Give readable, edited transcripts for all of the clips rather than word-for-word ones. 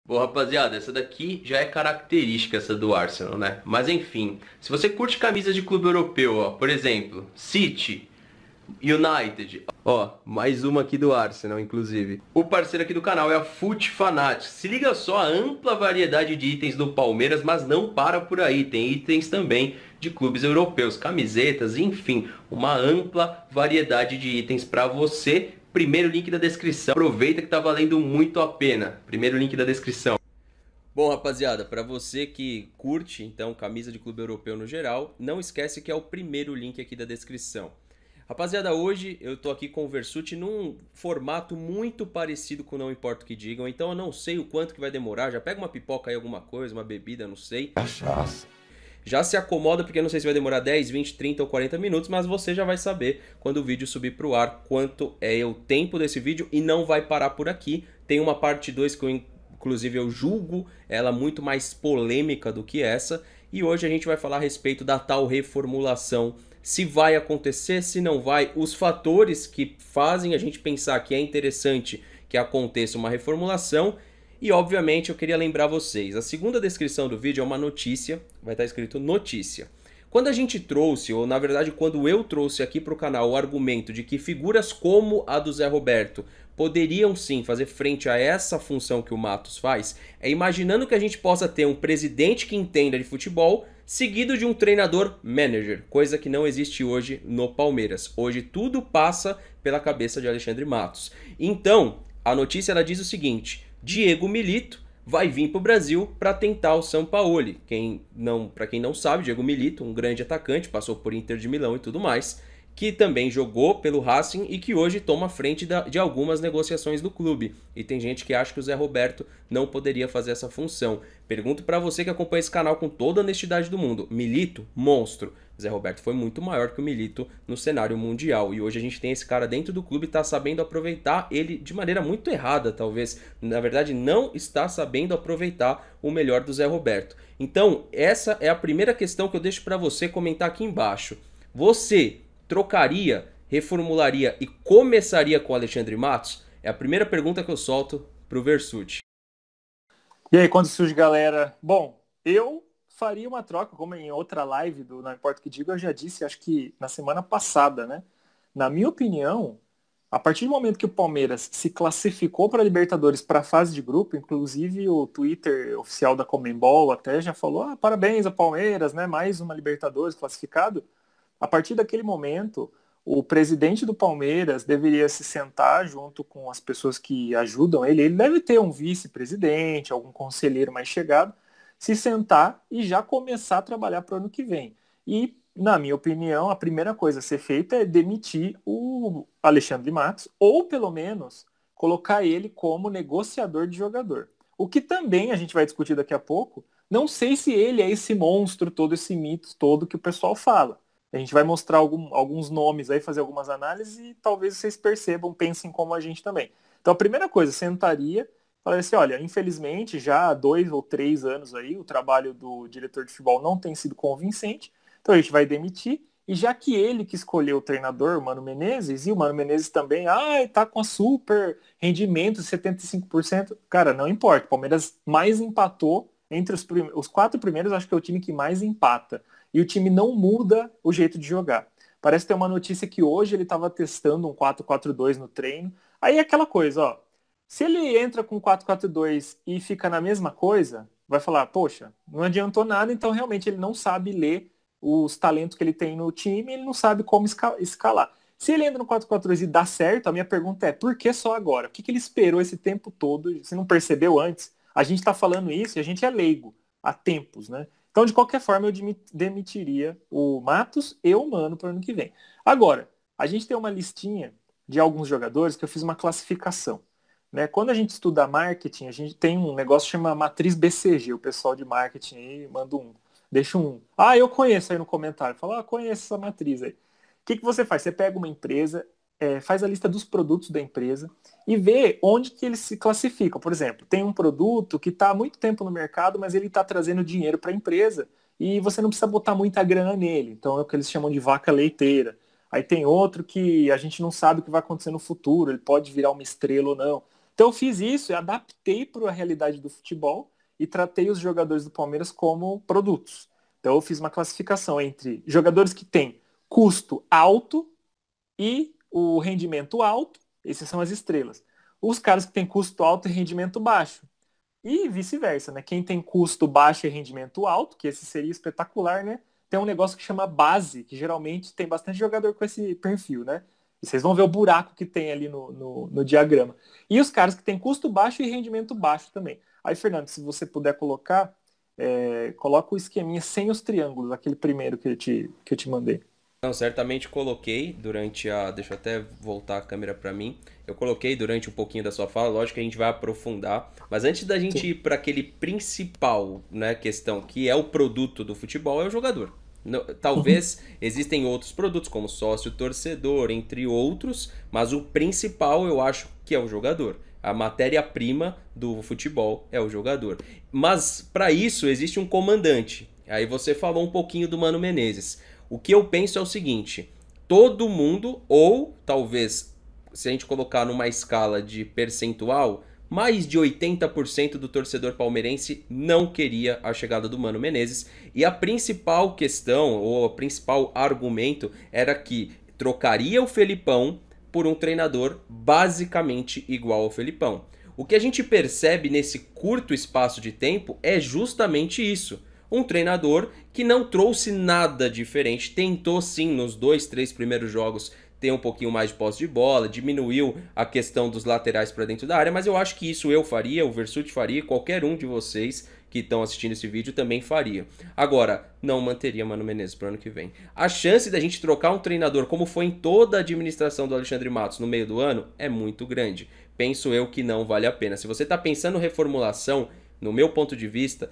Bom, rapaziada, essa daqui já é característica essa do Arsenal, né? Mas enfim, se você curte camisas de clube europeu, ó, por exemplo, City, United, ó, mais uma aqui do Arsenal, inclusive. O parceiro aqui do canal é a Foot Fanatics. Se liga só a ampla variedade de itens do Palmeiras, mas não para por aí. Tem itens também de clubes europeus, camisetas, enfim, uma ampla variedade de itens para você. Primeiro link da descrição. Aproveita que tá valendo muito a pena. Primeiro link da descrição. Bom, rapaziada, para você que curte, então, camisa de clube europeu no geral, não esquece que é o primeiro link aqui da descrição. Rapaziada, hoje eu tô aqui com o Versuti num formato muito parecido com Não Importa o que Digam, então eu não sei o quanto que vai demorar, já pega uma pipoca aí, alguma coisa, uma bebida, não sei. Cachaça. Já se acomoda, porque eu não sei se vai demorar 10, 20, 30 ou 40 minutos, mas você já vai saber quando o vídeo subir pro ar quanto é o tempo desse vídeo e não vai parar por aqui. Tem uma parte 2 que inclusive eu julgo ela muito mais polêmica do que essa, e hoje a gente vai falar a respeito da tal reformulação, se vai acontecer, se não vai, os fatores que fazem a gente pensar que é interessante que aconteça uma reformulação. E obviamente eu queria lembrar vocês, a segunda descrição do vídeo é uma notícia, vai estar escrito notícia. Quando a gente trouxe, ou na verdade quando eu trouxe aqui para o canal o argumento de que figuras como a do Zé Roberto poderiam sim fazer frente a essa função que o Matos faz, é imaginando que a gente possa ter um presidente que entenda de futebol, seguido de um treinador manager, coisa que não existe hoje no Palmeiras. Hoje tudo passa pela cabeça de Alexandre Matos. Então, a notícia ela diz o seguinte: Diego Milito vai vir para o Brasil para tentar o Sampaoli. Para quem não sabe, Diego Milito, um grande atacante, passou por Inter de Milão e tudo mais, que também jogou pelo Racing e que hoje toma frente de algumas negociações do clube. E tem gente que acha que o Zé Roberto não poderia fazer essa função. Pergunto para você que acompanha esse canal com toda a honestidade do mundo. Milito, monstro. Zé Roberto foi muito maior que o Milito no cenário mundial. E hoje a gente tem esse cara dentro do clube e está sabendo aproveitar ele de maneira muito errada, talvez. Na verdade, não está sabendo aproveitar o melhor do Zé Roberto. Então, essa é a primeira questão que eu deixo para você comentar aqui embaixo. Você trocaria, reformularia e começaria com Alexandre Matos? É a primeira pergunta que eu solto pro Versuti. E aí, quando surge, galera? Bom, eu faria uma troca, como em outra live do Não Importa o que Digo, eu já disse, acho que na semana passada, né? Na minha opinião, a partir do momento que o Palmeiras se classificou para a Libertadores para a fase de grupo, inclusive o Twitter oficial da Conmebol até já falou, parabéns ao Palmeiras, né? Mais uma Libertadores classificado. A partir daquele momento, o presidente do Palmeiras deveria se sentar junto com as pessoas que ajudam ele. Ele deve ter um vice-presidente, algum conselheiro mais chegado, se sentar e já começar a trabalhar para o ano que vem. E, na minha opinião, a primeira coisa a ser feita é demitir o Alexandre Matos, ou pelo menos colocar ele como negociador de jogador. O que também a gente vai discutir daqui a pouco. Não sei se ele é esse monstro todo, esse mito todo que o pessoal fala. A gente vai mostrar alguns nomes aí, fazer algumas análises e talvez vocês percebam, pensem como a gente também. Então a primeira coisa, sentaria, falaria assim, olha, infelizmente já há 2 ou 3 anos aí o trabalho do diretor de futebol não tem sido convincente, então a gente vai demitir, e já que ele que escolheu o treinador, o Mano Menezes, e o Mano Menezes também, tá com a super rendimento, 75%, cara, não importa, o Palmeiras mais empatou entre os 4 primeiros, acho que é o time que mais empata. E o time não muda o jeito de jogar. Parece ter uma notícia que hoje ele estava testando um 4-4-2 no treino. Aí é aquela coisa, ó. Se ele entra com 4-4-2 e fica na mesma coisa, vai falar, poxa, não adiantou nada, então realmente ele não sabe ler os talentos que ele tem no time, ele não sabe como escalar. Se ele entra no 4-4-2 e dá certo, a minha pergunta é, por que só agora? Por que ele esperou esse tempo todo? Você não percebeu antes? A gente está falando isso e a gente é leigo há tempos, né? Então, de qualquer forma, eu demitiria o Matos e o Mano para o ano que vem. Agora, a gente tem uma listinha de alguns jogadores que eu fiz uma classificação. Né? Quando a gente estuda marketing, a gente tem um negócio que chama matriz BCG. O pessoal de marketing aí manda deixa um. Eu conheço aí no comentário. Fala, conheço essa matriz aí. O que você faz? Você pega uma empresa, faz a lista dos produtos da empresa e vê onde que eles se classificam. Por exemplo, tem um produto que está há muito tempo no mercado, mas ele está trazendo dinheiro para a empresa e você não precisa botar muita grana nele. Então é o que eles chamam de vaca leiteira. Aí tem outro que a gente não sabe o que vai acontecer no futuro, ele pode virar uma estrela ou não. Então eu fiz isso e adaptei para a realidade do futebol e tratei os jogadores do Palmeiras como produtos. Então eu fiz uma classificação entre jogadores que têm custo alto e o rendimento alto, esses são as estrelas. Os caras que têm custo alto e rendimento baixo. E vice-versa, né? Quem tem custo baixo e rendimento alto, que esse seria espetacular, né? Tem um negócio que chama base, que geralmente tem bastante jogador com esse perfil, né? E vocês vão ver o buraco que tem ali no diagrama. E os caras que têm custo baixo e rendimento baixo também. Aí, Fernando, se você puder colocar, coloca o esqueminha sem os triângulos, aquele primeiro que eu te mandei. Não, certamente coloquei durante a... Deixa eu até voltar a câmera para mim. Eu coloquei durante um pouquinho da sua fala, lógico que a gente vai aprofundar. Mas antes da gente Sim. ir para aquele principal, né, questão, que é o produto do futebol, é o jogador. Uhum. Talvez existem outros produtos, como sócio, torcedor, entre outros, mas o principal eu acho que é o jogador. A matéria-prima do futebol é o jogador. Mas para isso existe um comandante. Aí você falou um pouquinho do Mano Menezes. O que eu penso é o seguinte: todo mundo, ou talvez, se a gente colocar numa escala de percentual, mais de 80% do torcedor palmeirense não queria a chegada do Mano Menezes. E a principal questão, ou o principal argumento, era que trocaria o Felipão por um treinador basicamente igual ao Felipão. O que a gente percebe nesse curto espaço de tempo é justamente isso. Um treinador que não trouxe nada diferente, tentou sim nos 2, 3 primeiros jogos ter um pouquinho mais de posse de bola, diminuiu a questão dos laterais para dentro da área, mas eu acho que isso eu faria, o Versuti faria, qualquer um de vocês que estão assistindo esse vídeo também faria. Agora, não manteria Mano Menezes para o ano que vem. A chance da gente trocar um treinador, como foi em toda a administração do Alexandre Matos no meio do ano, é muito grande. Penso eu que não vale a pena. Se você está pensando em reformulação, no meu ponto de vista,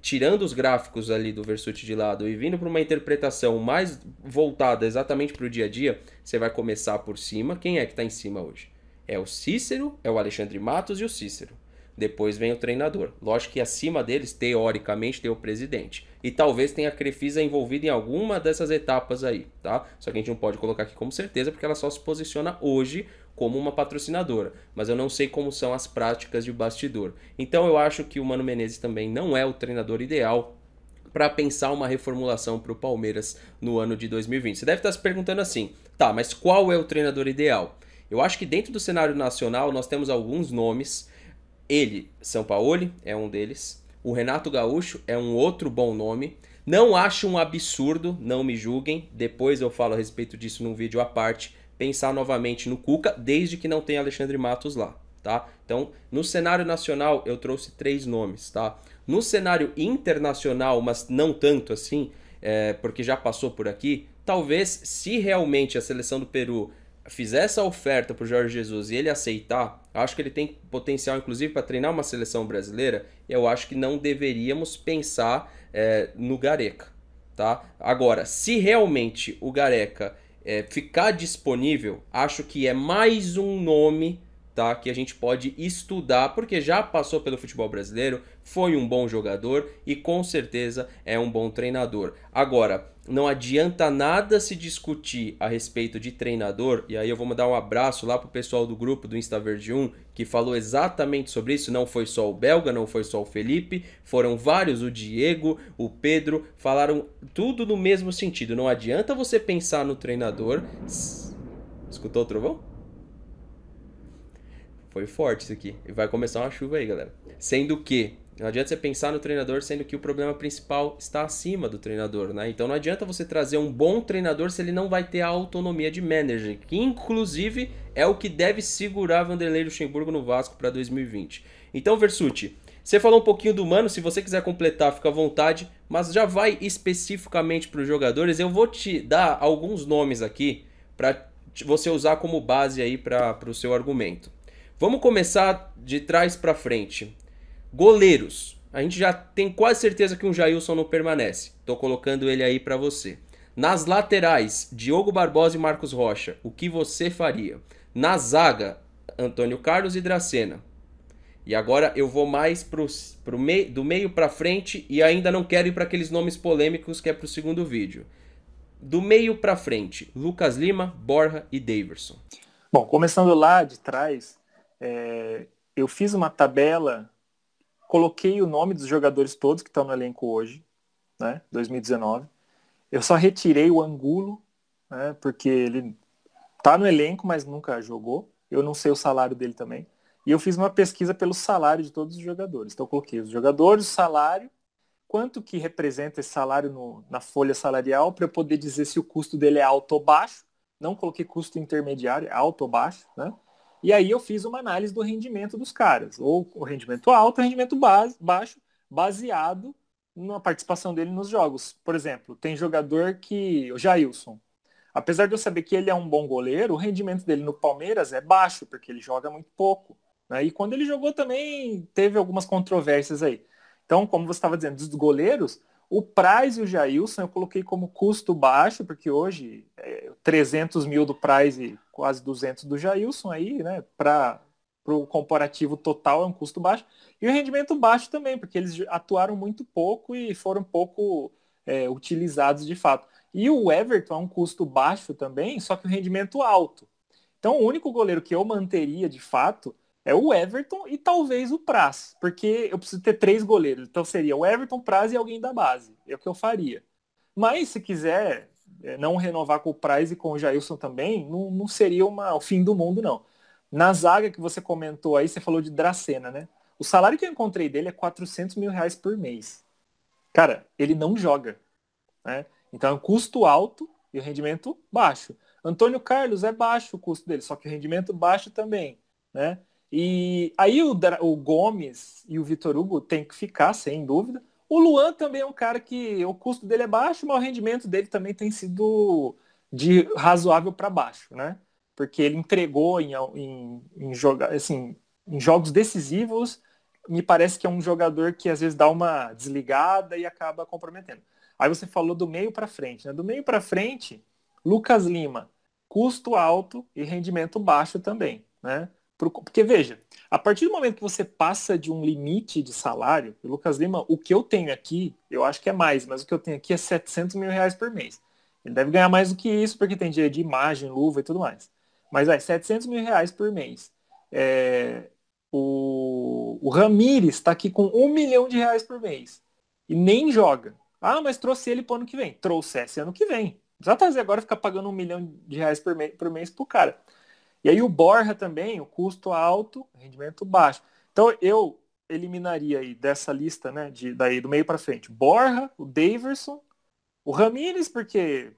tirando os gráficos ali do Versuti de lado e vindo para uma interpretação mais voltada exatamente para o dia a dia, você vai começar por cima. Quem é que está em cima hoje? É o Cícero, é o Alexandre Matos e o Cícero. Depois vem o treinador. Lógico que acima deles, teoricamente, tem o presidente. E talvez tenha a Crefisa envolvida em alguma dessas etapas aí, tá? Só que a gente não pode colocar aqui como certeza, porque ela só se posiciona hoje como uma patrocinadora. Mas eu não sei como são as práticas de bastidor. Então eu acho que o Mano Menezes também não é o treinador ideal para pensar uma reformulação para o Palmeiras no ano de 2020. Você deve estar se perguntando assim, tá, mas qual é o treinador ideal? Eu acho que dentro do cenário nacional nós temos alguns nomes. Ele, Sampaoli, é um deles. O Renato Gaúcho é um outro bom nome. Não acho um absurdo, não me julguem. Depois eu falo a respeito disso num vídeo à parte. Pensar novamente no Cuca, desde que não tenha Alexandre Matos lá, tá? Então, no cenário nacional, eu trouxe 3 nomes, tá? No cenário internacional, mas não tanto assim, porque já passou por aqui, talvez, se realmente a seleção do Peru fizer essa oferta pro Jorge Jesus e ele aceitar, acho que ele tem potencial, inclusive, para treinar uma seleção brasileira. Eu acho que não deveríamos pensar no Gareca, tá? Agora, se realmente o Gareca ficar disponível, acho que é mais um nome, tá, que a gente pode estudar, porque já passou pelo futebol brasileiro, foi um bom jogador e com certeza é um bom treinador. Agora, não adianta nada se discutir a respeito de treinador, e aí eu vou mandar um abraço lá pro pessoal do grupo do Instaverde 1, que falou exatamente sobre isso. Não foi só o Belga, não foi só o Felipe, foram vários, o Diego, o Pedro, falaram tudo no mesmo sentido. Não adianta você pensar no treinador... Escutou o trovão? Foi forte isso aqui. E vai começar uma chuva aí, galera. Sendo que, não adianta você pensar no treinador, sendo que o problema principal está acima do treinador, né? Então não adianta você trazer um bom treinador se ele não vai ter a autonomia de manager, que inclusive é o que deve segurar Vanderlei Luxemburgo no Vasco para 2020. Então, Versuti, você falou um pouquinho do Mano, se você quiser completar, fica à vontade, mas já vai especificamente para os jogadores. Eu vou te dar alguns nomes aqui para você usar como base aí para o seu argumento. Vamos começar de trás para frente. Goleiros. A gente já tem quase certeza que um Jailson não permanece. Tô colocando ele aí para você. Nas laterais, Diogo Barbosa e Marcos Rocha. O que você faria? Na zaga, Antônio Carlos e Dracena. E agora eu vou mais do meio para frente e ainda não quero ir para aqueles nomes polêmicos que é pro segundo vídeo. Do meio para frente, Lucas Lima, Borja e Daverson. Bom, começando lá de trás, Eu fiz uma tabela, coloquei o nome dos jogadores todos que estão no elenco hoje, né, 2019. Eu só retirei o Angulo, né, porque ele tá no elenco, mas nunca jogou. Eu não sei o salário dele também. E eu fiz uma pesquisa pelo salário de todos os jogadores. Então eu coloquei os jogadores, o salário, quanto que representa esse salário na folha salarial, para eu poder dizer se o custo dele é alto ou baixo. Não coloquei custo intermediário, é alto ou baixo, né? E aí eu fiz uma análise do rendimento dos caras, ou o rendimento alto, o rendimento baixo, baseado na participação dele nos jogos. Por exemplo, tem jogador que, o Jailson, apesar de eu saber que ele é um bom goleiro, o rendimento dele no Palmeiras é baixo, porque ele joga muito pouco, né? E quando ele jogou também teve algumas controvérsias aí. Então, como você estava dizendo, dos goleiros, o Praz e o Jailson eu coloquei como custo baixo, porque hoje 300 mil do Praz e quase 200 do Jailson aí, né? Para o comparativo total é um custo baixo. E o rendimento baixo também, porque eles atuaram muito pouco e foram pouco utilizados de fato. E o Everton é um custo baixo também, só que o rendimento alto. Então o único goleiro que eu manteria de fato é o Everton e talvez o Praz, porque eu preciso ter 3 goleiros. Então seria o Everton, Praz e alguém da base. É o que eu faria. Mas se quiser não renovar com o Praz e com o Jailson também, não seria o fim do mundo, não. Na zaga que você comentou aí, você falou de Dracena, né? O salário que eu encontrei dele é 400 mil reais por mês. Cara, ele não joga, né? Então é um custo alto e o rendimento baixo. Antônio Carlos é baixo o custo dele, só que o rendimento baixo também, né? E aí o Gomes e o Vitor Hugo tem que ficar, sem dúvida. O Luan também é um cara que o custo dele é baixo, mas o rendimento dele também tem sido de razoável para baixo, né? Porque ele entregou assim, em jogos decisivos, me parece que é um jogador que às vezes dá uma desligada e acaba comprometendo. Aí você falou do meio para frente, né? Do meio para frente, Lucas Lima, custo alto e rendimento baixo também, né? Porque veja, a partir do momento que você passa de um limite de salário, o Lucas Lima, o que eu tenho aqui, eu acho que é mais, mas o que eu tenho aqui é 700 mil reais por mês. Ele deve ganhar mais do que isso, porque tem direito de imagem, luva e tudo mais. Mas 700 mil reais por mês. O Ramires está aqui com 1 milhão de reais por mês. E nem joga. Ah, mas trouxe ele para o ano que vem. Trouxesse ano que vem. Não precisa trazer agora ficar pagando 1 milhão de reais por mês pro cara. E aí o Borja também, o custo alto, rendimento baixo. Então eu eliminaria aí dessa lista, né, daí do meio para frente, Borja, o Daverson, o Ramires, porque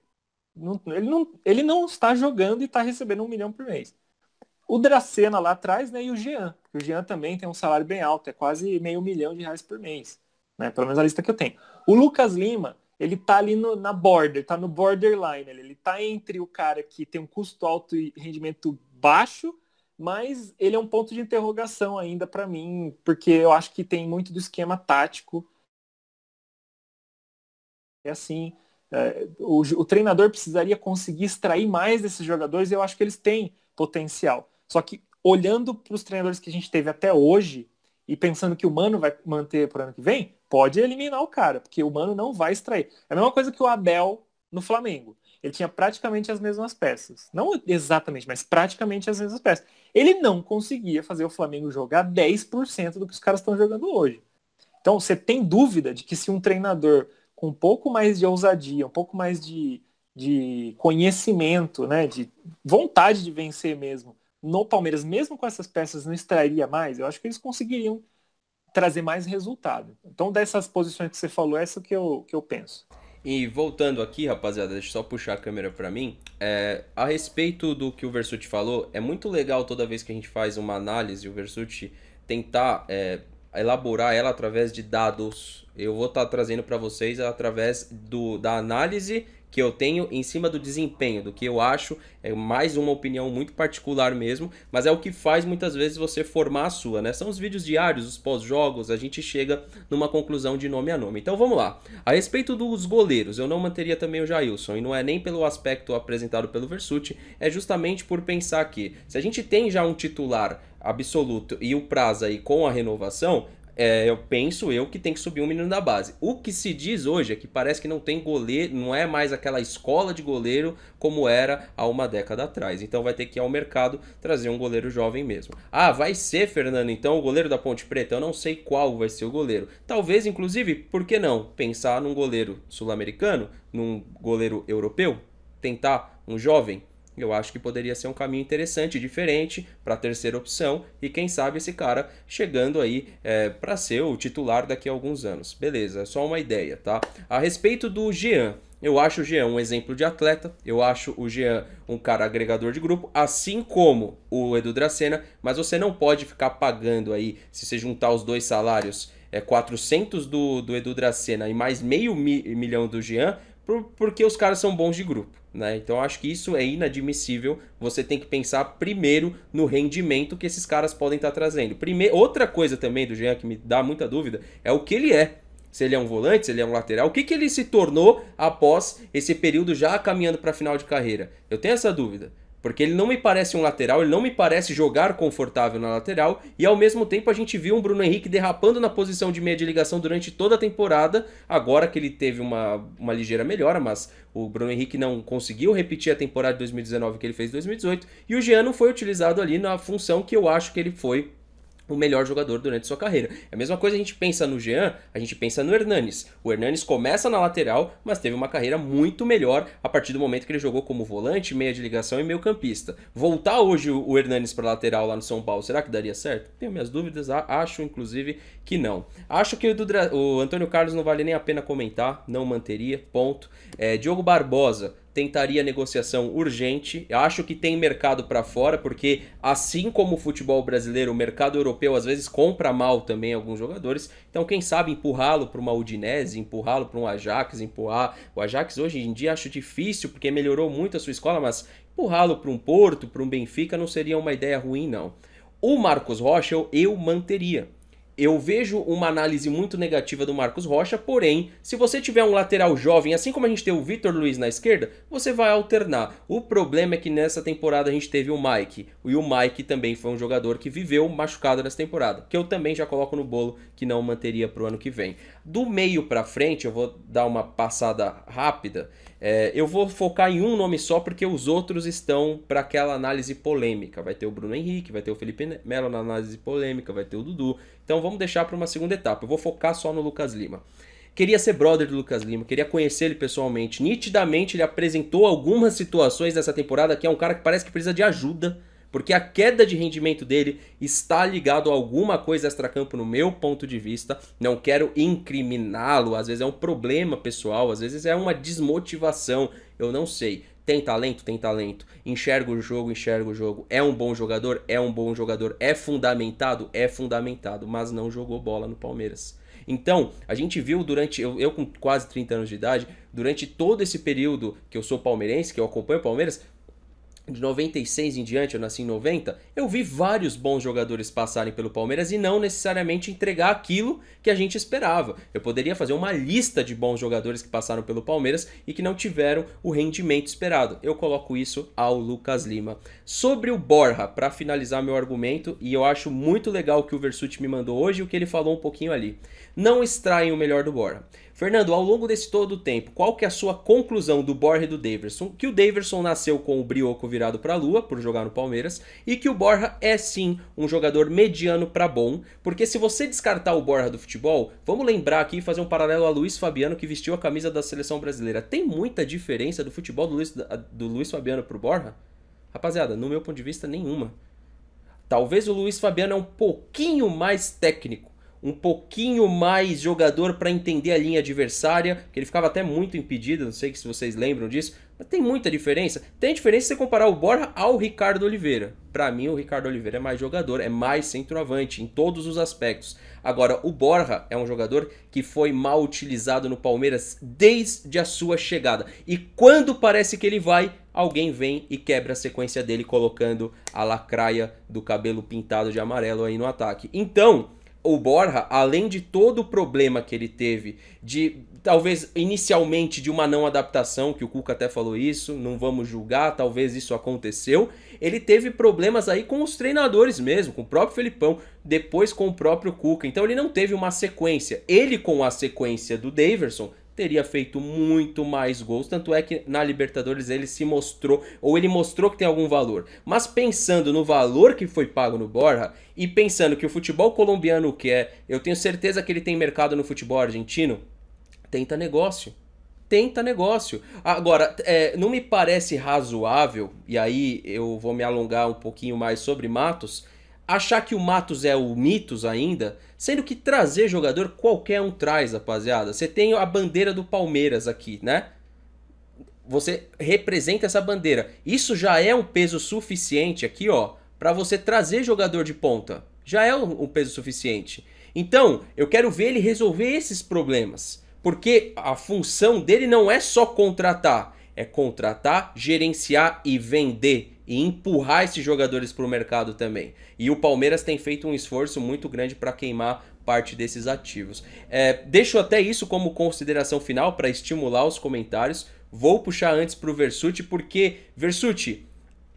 ele não está jogando e está recebendo 1 milhão por mês. O Dracena lá atrás, né, e o Jean. O Jean também tem um salário bem alto, é quase meio milhão de reais por mês, né, pelo menos a lista que eu tenho. O Lucas Lima, ele tá ali na border, tá no borderline, ele tá entre o cara que tem um custo alto e rendimento baixo, mas ele é um ponto de interrogação ainda para mim, porque eu acho que tem muito do esquema tático. É assim, o treinador precisaria conseguir extrair mais desses jogadores e eu acho que eles têm potencial. Só que olhando para os treinadores que a gente teve até hoje e pensando que o Mano vai manter para o ano que vem, pode eliminar o cara, porque o Mano não vai extrair. É a mesma coisa que o Abel no Flamengo. Ele tinha praticamente as mesmas peças. Não exatamente, mas praticamente as mesmas peças. Ele não conseguia fazer o Flamengo jogar 10% do que os caras estão jogando hoje. Então, você tem dúvida de que se um treinador com um pouco mais de ousadia, um pouco mais de conhecimento, né, de vontade de vencer mesmo, no Palmeiras, mesmo com essas peças, não extrairia mais? Eu acho que eles conseguiriam trazer mais resultado. Então, dessas posições que você falou, essa que eu penso. E voltando aqui, rapaziada, deixa eu só puxar a câmera pra mim. A respeito do que o Versuti falou, é muito legal toda vez que a gente faz uma análise, o Versuti tentar elaborar ela através de dados. Eu vou estar trazendo para vocês através da análise que eu tenho em cima do desempenho, do que eu acho, é mais uma opinião muito particular mesmo, mas é o que faz muitas vezes você formar a sua, né? São os vídeos diários, os pós-jogos, a gente chega numa conclusão de nome a nome. Então vamos lá. A respeito dos goleiros, eu não manteria também o Jailson, e não é nem pelo aspecto apresentado pelo Versuti, é justamente por pensar que se a gente tem já um titular absoluto e o Praz aí com a renovação, eu penso que tem que subir um menino da base. O que se diz hoje é que parece que não tem goleiro, não é mais aquela escola de goleiro como era há uma década atrás. Então vai ter que ir ao mercado trazer um goleiro jovem mesmo. Ah, vai ser, Fernando, então o goleiro da Ponte Preta? Eu não sei qual vai ser o goleiro. Talvez, inclusive, por que não pensar num goleiro sul-americano, num goleiro europeu? Tentar um jovem? Eu acho que poderia ser um caminho interessante, diferente para a terceira opção e quem sabe esse cara chegando aí para ser o titular daqui a alguns anos. Beleza, é só uma ideia, tá? A respeito do Jean, eu acho o Jean um exemplo de atleta, eu acho o Jean um cara agregador de grupo, assim como o Edu Dracena, mas você não pode ficar pagando aí, se você juntar os dois salários, 400 do Edu Dracena e mais meio milhão do Jean, porque os caras são bons de grupo, né? Então acho que isso é inadmissível. Você tem que pensar primeiro no rendimento que esses caras podem estar trazendo. Outra coisa também do Jean que me dá muita dúvida é o que ele é. Se ele é um volante, se ele é um lateral, o que ele se tornou após esse período já caminhando para a final de carreira? Eu tenho essa dúvida. Porque ele não me parece um lateral, ele não me parece jogar confortável na lateral, e ao mesmo tempo a gente viu um Bruno Henrique derrapando na posição de meia de ligação durante toda a temporada, agora que ele teve uma ligeira melhora, mas o Bruno Henrique não conseguiu repetir a temporada de 2019 que ele fez em 2018, e o Jean não foi utilizado ali na função que eu acho que ele foi o melhor jogador durante sua carreira. É a mesma coisa a gente pensa no Jean, a gente pensa no Hernanes. O Hernanes começa na lateral, mas teve uma carreira muito melhor a partir do momento que ele jogou como volante, meia de ligação e meio campista. Voltar hoje o Hernanes para lateral lá no São Paulo, será que daria certo? Tenho minhas dúvidas, acho inclusive que não. Acho que o Antônio Carlos não vale nem a pena comentar, não manteria, ponto. Diogo Barbosa, tentaria negociação urgente. Eu acho que tem mercado para fora, porque assim como o futebol brasileiro, o mercado europeu às vezes compra mal também alguns jogadores. Então quem sabe empurrá-lo para uma Udinese, empurrá-lo para um Ajax, empurrar... O Ajax hoje em dia acho difícil, porque melhorou muito a sua escola, mas empurrá-lo para um Porto, para um Benfica não seria uma ideia ruim não. O Marcos Rocha eu manteria. Eu vejo uma análise muito negativa do Marcos Rocha, porém, se você tiver um lateral jovem, assim como a gente tem o Vitor Luiz na esquerda, você vai alternar. O problema é que nessa temporada a gente teve o Mike, e o Mike também foi um jogador que viveu machucado nessa temporada, que eu também já coloco no bolo que não manteria para o ano que vem. Do meio para frente, eu vou dar uma passada rápida, eu vou focar em um nome só, porque os outros estão para aquela análise polêmica. Vai ter o Bruno Henrique, vai ter o Felipe Melo na análise polêmica, vai ter o Dudu. Então vamos deixar para uma segunda etapa. Eu vou focar só no Lucas Lima. Queria ser brother do Lucas Lima, queria conhecer ele pessoalmente. Nitidamente ele apresentou algumas situações nessa temporada que é um cara que parece que precisa de ajuda, porque a queda de rendimento dele está ligado a alguma coisa extracampo no meu ponto de vista. Não quero incriminá-lo, às vezes é um problema pessoal, às vezes é uma desmotivação, eu não sei. Tem talento? Tem talento. Enxerga o jogo, enxerga o jogo. É um bom jogador? É um bom jogador. É fundamentado? É fundamentado, mas não jogou bola no Palmeiras. Então, a gente viu durante, eu com quase 30 anos de idade, durante todo esse período que eu sou palmeirense, que eu acompanho o Palmeiras, de 96 em diante, eu nasci em 90, eu vi vários bons jogadores passarem pelo Palmeiras e não necessariamente entregar aquilo que a gente esperava. Eu poderia fazer uma lista de bons jogadores que passaram pelo Palmeiras e que não tiveram o rendimento esperado. Eu coloco isso ao Lucas Lima. Sobre o Borja, para finalizar meu argumento, e eu acho muito legal o que o Versuti me mandou hoje e o que ele falou um pouquinho ali. Não extraem o melhor do Borja. Fernando, ao longo desse todo o tempo, qual que é a sua conclusão do Borja e do Daverson? Que o Daverson nasceu com o brioco virado para a lua, por jogar no Palmeiras, e que o Borja é sim um jogador mediano para bom, porque se você descartar o Borja do futebol, vamos lembrar aqui e fazer um paralelo a Luiz Fabiano, que vestiu a camisa da seleção brasileira. Tem muita diferença do futebol do Luiz Fabiano pro Borja? Rapaziada, no meu ponto de vista, nenhuma. Talvez o Luiz Fabiano é um pouquinho mais técnico, um pouquinho mais jogador para entender a linha adversária, que ele ficava até muito impedido, não sei se vocês lembram disso, mas tem muita diferença. Tem diferença se você comparar o Borja ao Ricardo Oliveira. Para mim, o Ricardo Oliveira é mais jogador, é mais centroavante em todos os aspectos. Agora, o Borja é um jogador que foi mal utilizado no Palmeiras desde a sua chegada. E quando parece que ele vai, alguém vem e quebra a sequência dele, colocando a lacraia do cabelo pintado de amarelo aí no ataque. Então, o Borja, além de todo o problema que ele teve de talvez inicialmente de uma não adaptação, que o Cuca até falou isso, não vamos julgar, talvez isso aconteceu. Ele teve problemas aí com os treinadores mesmo, com o próprio Felipão, depois com o próprio Cuca. Então ele não teve uma sequência. Ele com a sequência do Daverson teria feito muito mais gols, tanto é que na Libertadores ele se mostrou, ou ele mostrou que tem algum valor. Mas pensando no valor que foi pago no Borja, e pensando que o futebol colombiano quer, eu tenho certeza que ele tem mercado no futebol argentino, tenta negócio. Tenta negócio. Agora, não me parece razoável, e aí eu vou me alongar um pouquinho mais sobre Matos, achar que o Matos é o Mitos ainda, sendo que trazer jogador qualquer um traz, rapaziada. Você tem a bandeira do Palmeiras aqui, né? Você representa essa bandeira. Isso já é um peso suficiente aqui, ó, para você trazer jogador de ponta. Já é um peso suficiente. Então, eu quero ver ele resolver esses problemas. Porque a função dele não é só contratar. É contratar, gerenciar e vender. E empurrar esses jogadores para o mercado também. E o Palmeiras tem feito um esforço muito grande para queimar parte desses ativos. Deixo até isso como consideração final para estimular os comentários. Vou puxar antes para o Versuti, porque, Versuti,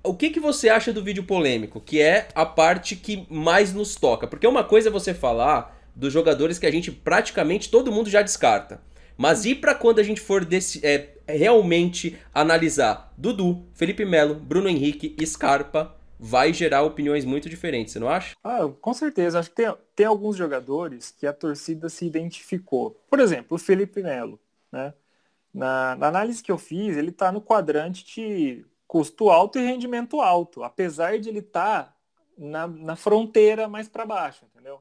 o que você acha do vídeo polêmico? Que é a parte que mais nos toca. Porque uma coisa é você falar dos jogadores que a gente praticamente todo mundo já descarta. Mas e para quando a gente for realmente analisar Dudu, Felipe Melo, Bruno Henrique, Scarpa, vai gerar opiniões muito diferentes, você não acha? Com certeza. Acho que tem alguns jogadores que a torcida se identificou. Por exemplo, o Felipe Melo, né? Na análise que eu fiz, ele está no quadrante de custo alto e rendimento alto, apesar de ele estar na fronteira mais para baixo, entendeu?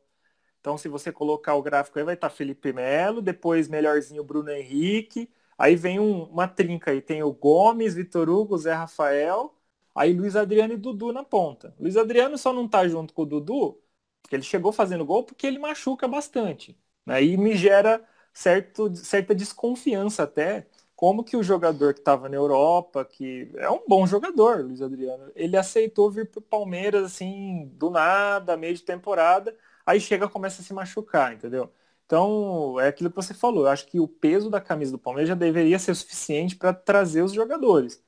Então, se você colocar o gráfico aí, vai estar Felipe Melo, depois melhorzinho Bruno Henrique, aí vem uma trinca aí, tem o Gomes, Vitor Hugo, Zé Rafael, aí Luiz Adriano e Dudu na ponta. Luiz Adriano só não tá junto com o Dudu, porque ele chegou fazendo gol, porque ele machuca bastante. Aí me gera certa desconfiança até, como que o jogador que estava na Europa, que é um bom jogador, Luiz Adriano, ele aceitou vir pro Palmeiras, assim, do nada, meio de temporada, aí chega e começa a se machucar, entendeu? Então, é aquilo que você falou. Eu acho que o peso da camisa do Palmeiras já deveria ser suficiente para trazer os jogadores.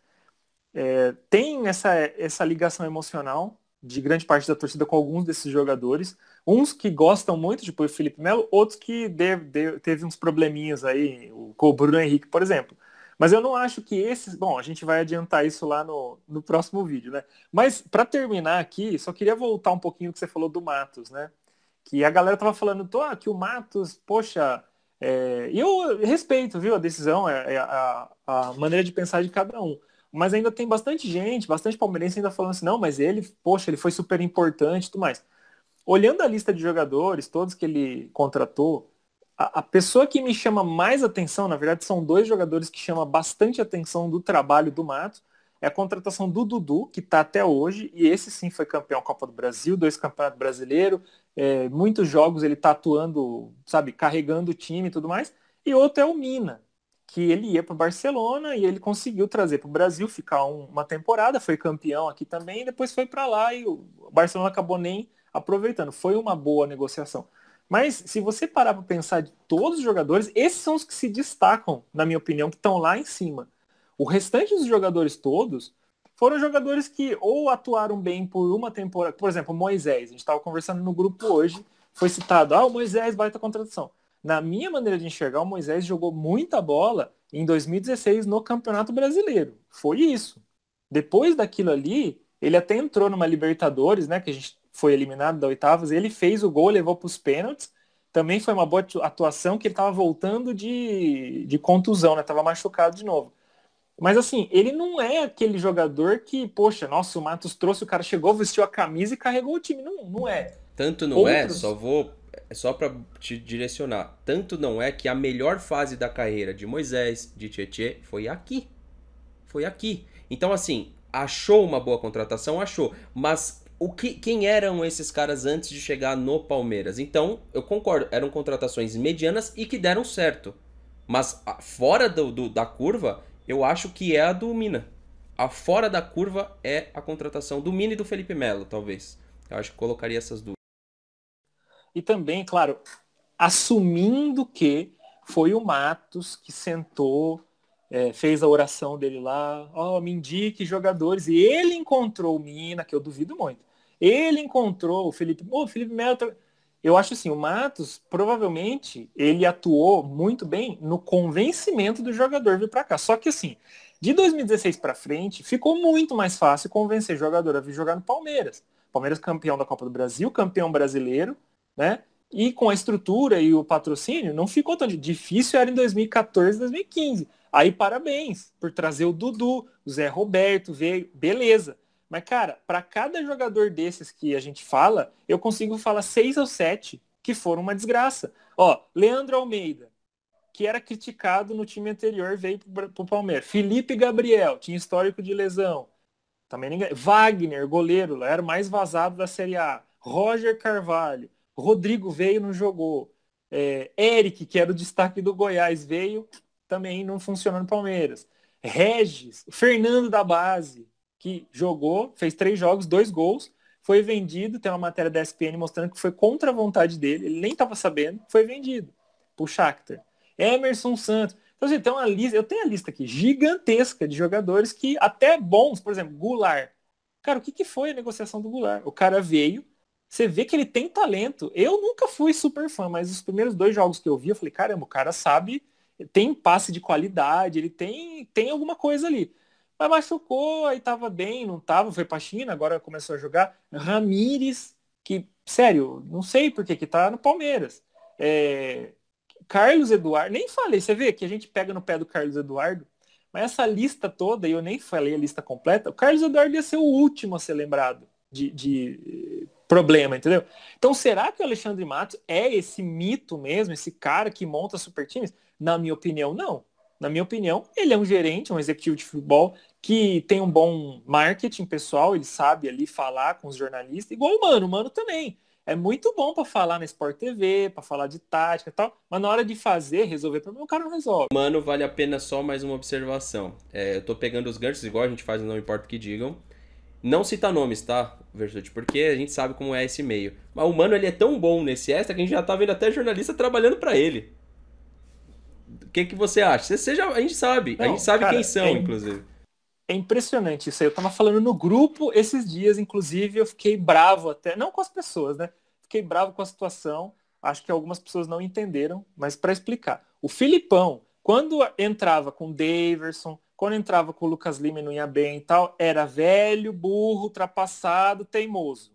Tem essa ligação emocional de grande parte da torcida com alguns desses jogadores. Uns que gostam muito, tipo o Felipe Melo, outros que teve uns probleminhas aí, com o Bruno Henrique, por exemplo. Mas eu não acho que esses... Bom, a gente vai adiantar isso lá no próximo vídeo, né? Mas, para terminar aqui, só queria voltar um pouquinho no que você falou do Matos, né? Que a galera tava falando que o Matos, poxa, e eu respeito, viu, a decisão, a maneira de pensar de cada um. Mas ainda tem bastante gente, bastante palmeirense ainda falando assim, não, mas ele, poxa, ele foi super importante e tudo mais. Olhando a lista de jogadores, todos que ele contratou, a pessoa que me chama mais atenção, na verdade, são dois jogadores que chamam bastante atenção do trabalho do Matos. É a contratação do Dudu, que está até hoje, e esse sim foi campeão Copa do Brasil, 2 campeonatos brasileiros, muitos jogos ele está atuando, sabe, carregando o time e tudo mais. E outro é o Mina, que ele ia para o Barcelona e ele conseguiu trazer para o Brasil, ficar uma temporada, foi campeão aqui também, e depois foi para lá e o Barcelona acabou nem aproveitando. Foi uma boa negociação. Mas se você parar para pensar de todos os jogadores, esses são os que se destacam, na minha opinião, que estão lá em cima. O restante dos jogadores todos foram jogadores que ou atuaram bem por uma temporada. Por exemplo, o Moisés, a gente estava conversando no grupo hoje, foi citado, o Moisés baita contratação. Na minha maneira de enxergar, o Moisés jogou muita bola em 2016 no Campeonato Brasileiro. Foi isso. Depois daquilo ali, ele até entrou numa Libertadores, né, que a gente foi eliminado da oitavas, ele fez o gol, levou para os pênaltis. Também foi uma boa atuação, que ele estava voltando de contusão, né? Estava machucado de novo. Mas assim, ele não é aquele jogador que, poxa, nossa, o Matos trouxe, o cara chegou, vestiu a camisa e carregou o time. Não é. Tanto não só para te direcionar, tanto não é que a melhor fase da carreira de Moisés, de Tietê, foi aqui. Foi aqui. Então assim, achou uma boa contratação? Achou. Mas quem eram esses caras antes de chegar no Palmeiras? Então, eu concordo, eram contratações medianas e que deram certo. Mas fora da curva, eu acho que é a do Mina. A fora da curva é a contratação do Mina e do Felipe Melo, talvez. Eu acho que colocaria essas duas. E também, claro, assumindo que foi o Matos que sentou, fez a oração dele lá, me indique jogadores, e ele encontrou o Mina, que eu duvido muito. Ele encontrou o Felipe Melo. Eu acho assim, o Matos, provavelmente, ele atuou muito bem no convencimento do jogador vir para cá. Só que assim, de 2016 para frente, ficou muito mais fácil convencer jogador a vir jogar no Palmeiras. Palmeiras campeão da Copa do Brasil, campeão brasileiro, né? E com a estrutura e o patrocínio, não ficou tão difícil, era em 2014, 2015. Aí parabéns por trazer o Dudu, o Zé Roberto, veio, beleza. Mas, cara, para cada jogador desses que a gente fala, eu consigo falar 6 ou 7 que foram uma desgraça. Leandro Almeida, que era criticado no time anterior, veio pro Palmeiras. Felipe Gabriel, tinha histórico de lesão. Também ninguém. Wagner, goleiro, era o mais vazado da Série A. Roger Carvalho. Rodrigo veio, não jogou. Eric, que era o destaque do Goiás, veio, também não funcionou no Palmeiras. Regis, Fernando da base, que jogou, fez 3 jogos, 2 gols, foi vendido, tem uma matéria da ESPN mostrando que foi contra a vontade dele, ele nem estava sabendo, foi vendido pro Shakhtar. Emerson Santos. Então, assim, tem uma lista, eu tenho a lista aqui gigantesca de jogadores que até bons, por exemplo, Goulart. Cara, o que foi a negociação do Goulart? O cara veio, você vê que ele tem talento. Eu nunca fui super fã, mas os primeiros 2 jogos que eu vi, eu falei, caramba, o cara sabe, tem passe de qualidade, ele tem alguma coisa ali. Mas machucou, aí tava bem, não tava, foi pra China, agora começou a jogar. Ramires, que, sério, não sei por que tá no Palmeiras. Carlos Eduardo, nem falei, você vê que a gente pega no pé do Carlos Eduardo, mas essa lista toda, e eu nem falei a lista completa, o Carlos Eduardo ia ser o último a ser lembrado de problema, entendeu? Então, será que o Alexandre Matos é esse mito mesmo, esse cara que monta super times? Na minha opinião, não. Na minha opinião, ele é um gerente, um executivo de futebol que tem um bom marketing pessoal, ele sabe ali falar com os jornalistas, igual o Mano também. É muito bom para falar na Sport TV, para falar de tática e tal, mas na hora de resolver problema, o cara não resolve. Mano, vale a pena só mais uma observação. Eu tô pegando os ganchos, igual a gente faz, não importa o que digam. Não cita nomes, tá, Versuti? Porque a gente sabe como é esse meio. Mas o Mano, ele é tão bom nesse extra que a gente já tá vendo até jornalista trabalhando para ele. O que você acha? A gente sabe. Não, a gente sabe cara, quem são, inclusive. É impressionante isso aí. Eu tava falando no grupo esses dias, inclusive, eu fiquei bravo até, não com as pessoas, né? Fiquei bravo com a situação. Acho que algumas pessoas não entenderam, mas para explicar. O Filipão, quando entrava com o Daverson, quando entrava com o Lucas Lima e não ia bem e tal, era velho, burro, ultrapassado, teimoso.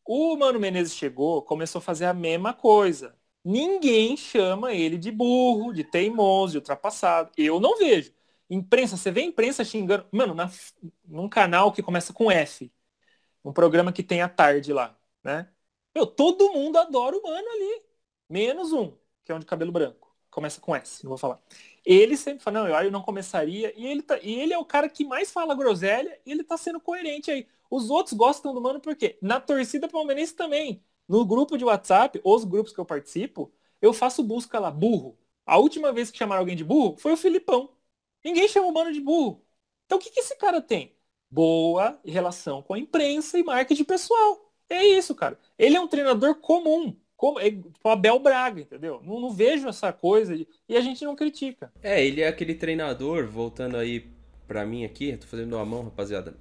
O Mano Menezes chegou, começou a fazer a mesma coisa. Ninguém chama ele de burro, de teimoso, de ultrapassado. Eu não vejo. Imprensa, você vê a imprensa xingando. Mano, num canal que começa com F. Um programa que tem à tarde lá, né? Todo mundo adora o Mano ali. Menos um, que é um de cabelo branco. Começa com S, não vou falar. Ele sempre fala, não, eu não começaria. E ele é o cara que mais fala groselha e ele tá sendo coerente aí. Os outros gostam do Mano por quê? Na torcida palmeirense também. No grupo de WhatsApp, os grupos que eu participo, eu faço busca lá, burro. A última vez que chamaram alguém de burro foi o Filipão. Ninguém chama o Mano de burro. Então o que esse cara tem? Boa relação com a imprensa e marketing pessoal. É isso, cara. Ele é um treinador comum. Tipo Abel Braga, entendeu? Não vejo essa coisa e a gente não critica. Ele é aquele treinador, voltando aí pra mim aqui, tô fazendo uma mão, rapaziada.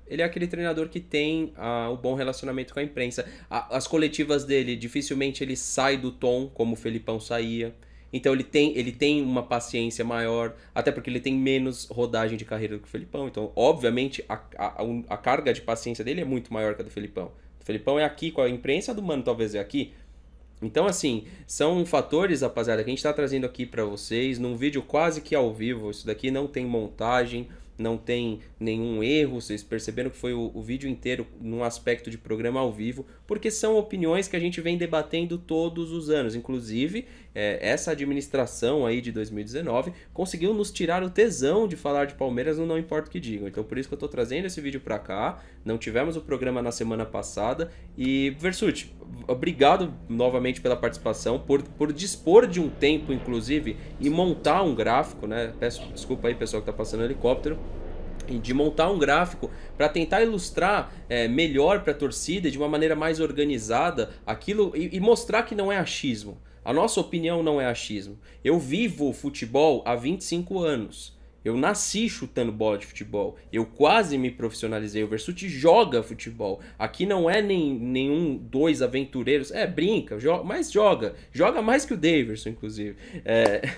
Ele é aquele treinador que tem o bom relacionamento com a imprensa. As coletivas dele, dificilmente ele sai do tom, como o Felipão saía. Então ele tem uma paciência maior, até porque ele tem menos rodagem de carreira do que o Felipão. Então, obviamente, a carga de paciência dele é muito maior que a do Felipão. O Felipão é aqui com a imprensa, a do Mano talvez é aqui. Então, assim, são fatores, rapaziada, que a gente tá trazendo aqui pra vocês, num vídeo quase que ao vivo. Isso daqui não tem montagem, não tem nenhum erro, vocês perceberam que foi o vídeo inteiro num aspecto de programa ao vivo, porque são opiniões que a gente vem debatendo todos os anos. Inclusive, essa administração aí de 2019 conseguiu nos tirar o tesão de falar de Palmeiras no Não Importa o que Digam. Então, por isso que eu tô trazendo esse vídeo pra cá. Não tivemos o programa na semana passada. E, Versuti, obrigado novamente pela participação, por dispor de um tempo, inclusive, e montar um gráfico, né? Peço desculpa aí, pessoal que tá passando helicóptero. E de montar um gráfico para tentar ilustrar melhor para a torcida de uma maneira mais organizada aquilo e mostrar que não é achismo. A nossa opinião não é achismo. Eu vivo futebol há 25 anos. Eu nasci chutando bola de futebol. Eu quase me profissionalizei. O Versuti joga futebol. Aqui não é nenhum dois aventureiros. Brinca, mas joga. Joga mais que o Daverson, inclusive.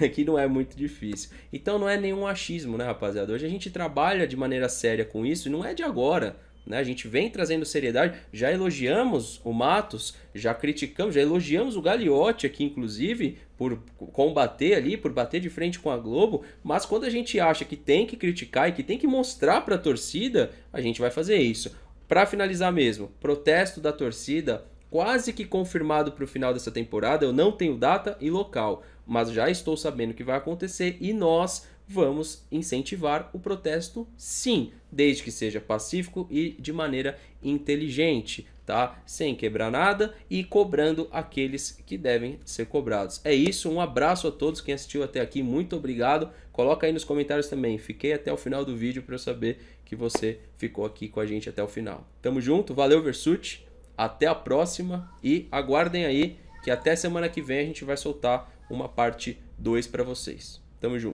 Aqui não é muito difícil. Então não é nenhum achismo, né, rapaziada? Hoje a gente trabalha de maneira séria com isso e não é de agora. Né? A gente vem trazendo seriedade, já elogiamos o Matos, já criticamos, já elogiamos o Gagliotti aqui, inclusive, por combater ali, por bater de frente com a Globo, mas quando a gente acha que tem que criticar e que tem que mostrar para a torcida, a gente vai fazer isso. Para finalizar mesmo, protesto da torcida quase que confirmado para o final dessa temporada, eu não tenho data e local, mas já estou sabendo o que vai acontecer e nós vamos incentivar o protesto sim, desde que seja pacífico e de maneira inteligente, tá? Sem quebrar nada e cobrando aqueles que devem ser cobrados. É isso, um abraço a todos, quem assistiu até aqui, muito obrigado. Coloca aí nos comentários também, fiquei até o final do vídeo para eu saber que você ficou aqui com a gente até o final. Tamo junto, valeu Versuti, até a próxima e aguardem aí que até semana que vem a gente vai soltar uma parte 2 para vocês. Tamo junto.